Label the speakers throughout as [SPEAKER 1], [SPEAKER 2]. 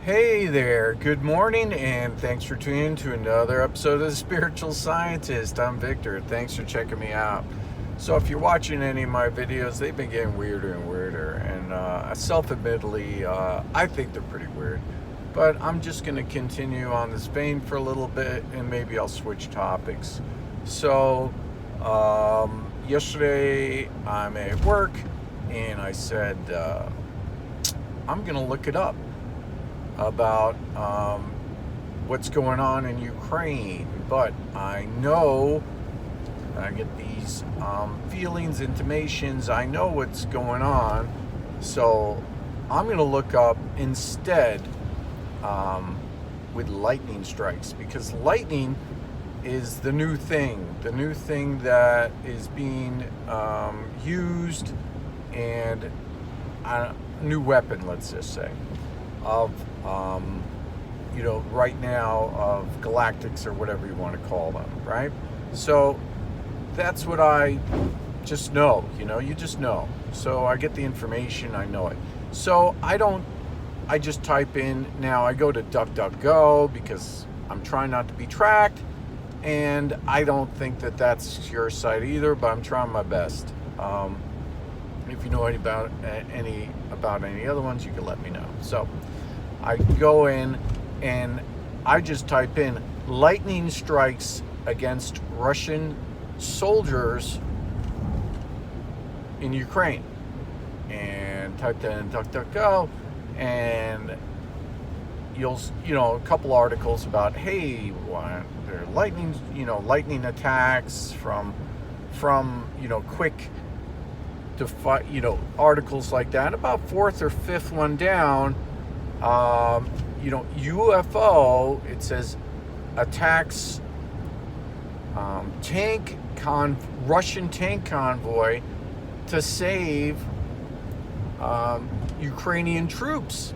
[SPEAKER 1] Hey there, good morning, and thanks for tuning in to another episode of The Spiritual Scientist. I'm Victor. Thanks for checking me out. So, if you're watching any of my videos, they've been getting weirder and weirder, and self-admittedly, I think they're pretty weird. But I'm just going to continue on this vein for a little bit, and maybe I'll switch topics. So, yesterday I'm at work, and I said, I'm going to look it up about what's going on in Ukraine, but I know I get these feelings, intimations. I know what's going on, so I'm going to look up instead with lightning strikes, because lightning is the new thing that is being used, and a new weapon, let's just say, of right now, of galactics, or whatever you want to call them, right? So that's what I just know. You just know. So I get the information, I know it. So I just type in. Now I go to DuckDuckGo because I'm trying not to be tracked, and I don't think that that's your site either, but I'm trying my best. If you know any about any other ones, you can let me know. So I go in and I just type in lightning strikes against Russian soldiers in Ukraine, and type that in DuckDuckGo, and you'll a couple articles about, hey, there are lightning attacks from quick to fight, articles like that. About fourth or fifth one down, UFO, it says attacks Russian tank convoy to save Ukrainian troops.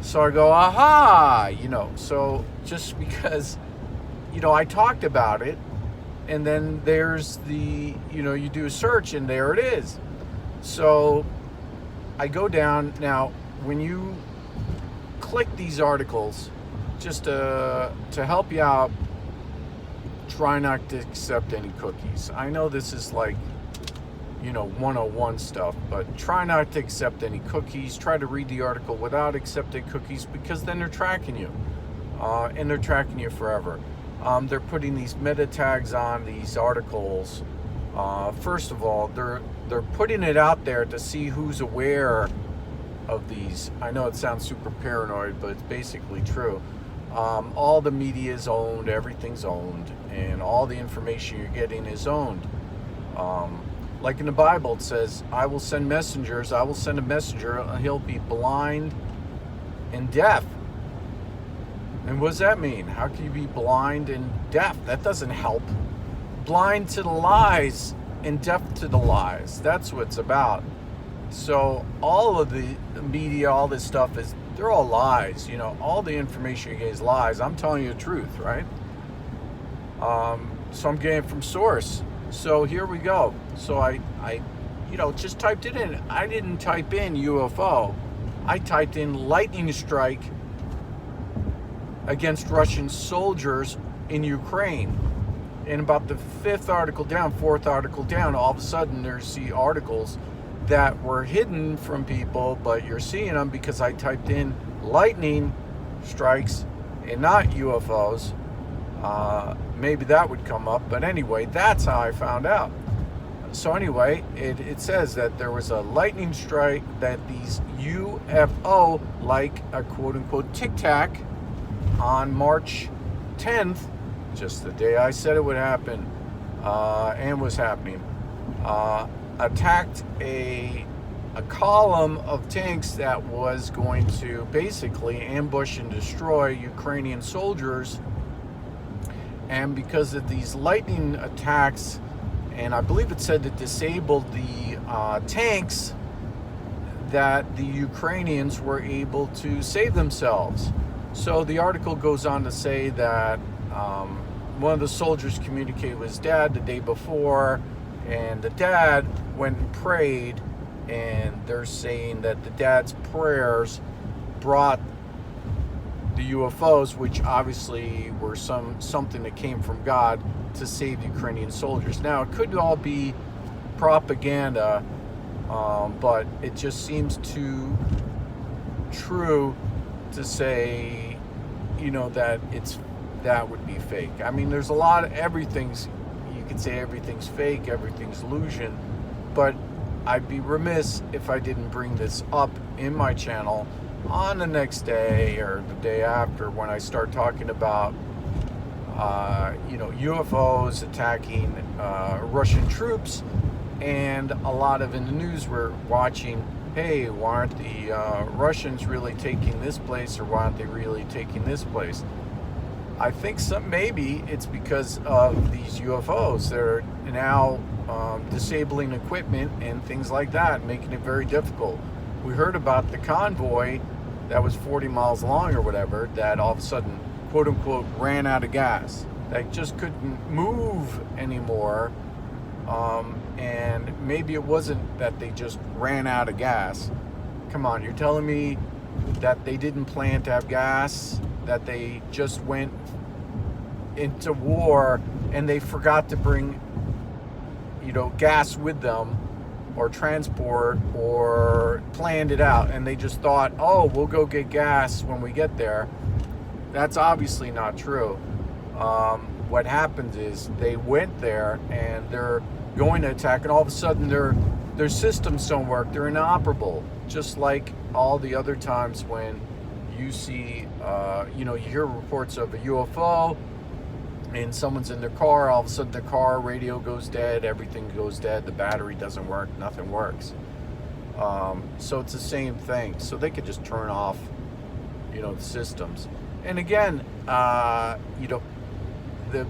[SPEAKER 1] So I go, aha, so just because, I talked about it, and then there's the, you do a search, and there it is. So I go down. Now, when you click these articles, just to help you out, try not to accept any cookies. I know this is like, 101 stuff, but try not to accept any cookies. Try to read the article without accepting cookies, because then they're tracking you, and they're tracking you forever. They're putting these meta tags on these articles. First of all, they're putting it out there to see who's aware of these. I know it sounds super paranoid, but it's basically true. All the media is owned, everything's owned, and all the information you're getting is owned. Like in the Bible, it says, I will send messengers, I will send a messenger, he'll be blind and deaf. And what does that mean? How can you be blind and deaf? That doesn't help. Blind to the lies and deaf to the lies. That's what it's about. So all of the media, all this stuff they're all lies. All the information you get is lies. I'm telling you the truth, right? So I'm getting it from source. So here we go. So I just typed it in. I didn't type in UFO. I typed in lightning strike against Russian soldiers in Ukraine. And about the fourth article down, all of a sudden there's the articles that were hidden from people, but you're seeing them because I typed in lightning strikes and not UFOs. Maybe that would come up, but anyway, that's how I found out. So anyway, it says that there was a lightning strike, that these UFO, like a quote-unquote tic-tac, on March 10th, just the day I said it would happen, and was happening, attacked a column of tanks that was going to basically ambush and destroy Ukrainian soldiers. And because of these lightning attacks, and I believe it said it disabled the tanks, that the Ukrainians were able to save themselves. So the article goes on to say that one of the soldiers communicated with his dad the day before, and the dad went and prayed, and they're saying that the dad's prayers brought the UFOs, which obviously were something that came from God to save Ukrainian soldiers. Now, it could all be propaganda, but it just seems too true to say, that would be fake. I mean, there's a lot of you could say everything's fake, everything's illusion, but I'd be remiss if I didn't bring this up in my channel on the next day or the day after when I start talking about UFOs attacking Russian troops. And a lot of in the news we're watching, hey, why aren't the Russians really taking this place, or why aren't they really taking this place? I think maybe it's because of these UFOs. They're now disabling equipment and things like that, making it very difficult. We heard about the convoy that was 40 miles long or whatever, that all of a sudden, quote unquote, ran out of gas. They just couldn't move anymore. And maybe it wasn't that they just ran out of gas. Come on, you're telling me that they didn't plan to have gas, that they just went into war and they forgot to bring, gas with them, or transport, or planned it out, and they just thought, oh, we'll go get gas when we get there. That's obviously not true. What happens is they went there and they're going to attack, and all of a sudden their systems don't work. They're inoperable, just like all the other times when you see, you hear reports of a UFO and someone's in their car, all of a sudden the car radio goes dead, everything goes dead, the battery doesn't work, nothing works. So it's the same thing. So they could just turn off, the systems. And again, the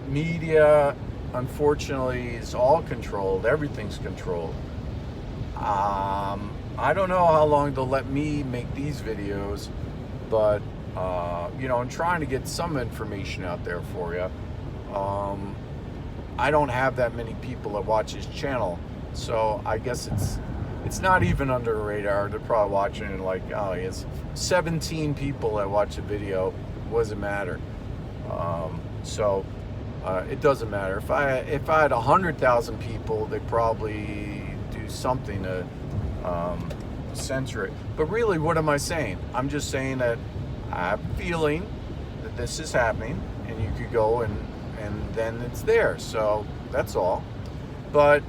[SPEAKER 1] media, unfortunately, is all controlled. Everything's controlled. I don't know how long they'll let me make these videos, but I'm trying to get some information out there for you. I don't have that many people that watch his channel, so I guess it's not even under the radar. They're probably watching it like, oh, he has 17 people that watch the video. What does it matter? It doesn't matter. If I had 100,000 people, they'd probably do something to censor it. But really, what am I saying? I'm just saying that I have a feeling that this is happening, and you could go and then it's there. So that's all. But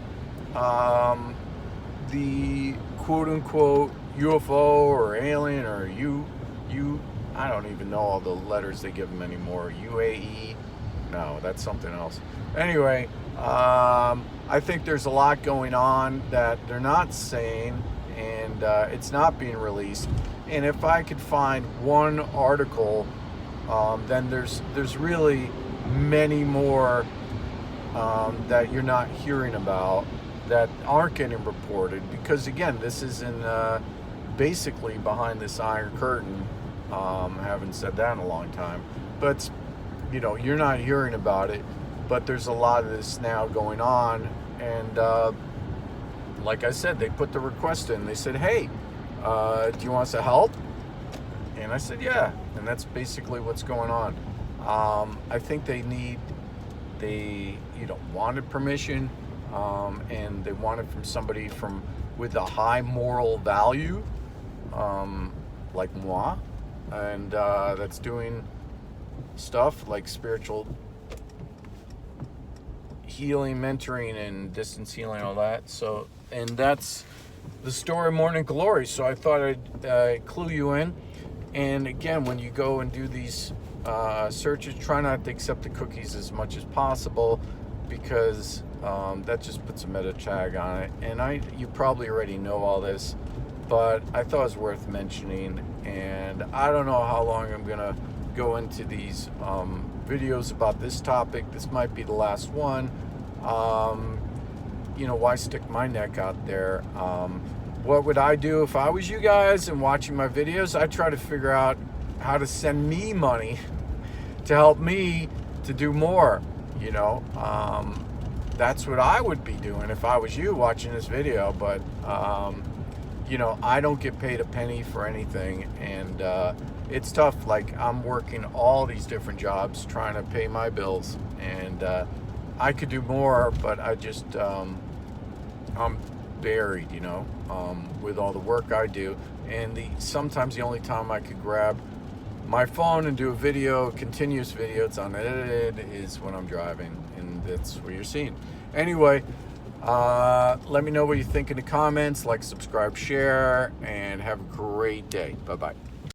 [SPEAKER 1] the quote-unquote UFO or alien or I don't even know all the letters they give them anymore. UAE. No, that's something else. Anyway, I think there's a lot going on that they're not saying, and it's not being released. And if I could find one article, then there's really many more that you're not hearing about, that aren't getting reported, because again, this is basically behind this iron curtain. I haven't said that in a long time, but you're not hearing about it. But there's a lot of this now going on, and like I said, they put the request in. They said, hey, do you want us to help? And I said, yeah. And that's basically what's going on. I think they wanted permission, and they wanted from somebody with a high moral value, like moi, and that's doing stuff like spiritual healing, mentoring, and distance healing, all that. So, and that's the story of Morning Glory. So I thought I'd clue you in. And again, when you go and do these searches, try not to accept the cookies as much as possible, because that just puts a meta tag on it. And you probably already know all this, but I thought it was worth mentioning. And I don't know how long I'm gonna go into these videos about this topic. This might be the last one. Why stick my neck out there? What would I do if I was you guys and watching my videos? I'd try to figure out how to send me money to help me to do more. That's what I would be doing if I was you watching this video. But you know, I don't get paid a penny for anything, and it's tough. Like, I'm working all these different jobs trying to pay my bills, and I could do more, but I just I'm buried, you know, with all the work I do, and sometimes the only time I could grab my phone and do a video, a continuous video, it's unedited, is when I'm driving, and that's what you're seeing. Anyway, let me know what you think in the comments. Like, subscribe, share, and have a great day. Bye-bye.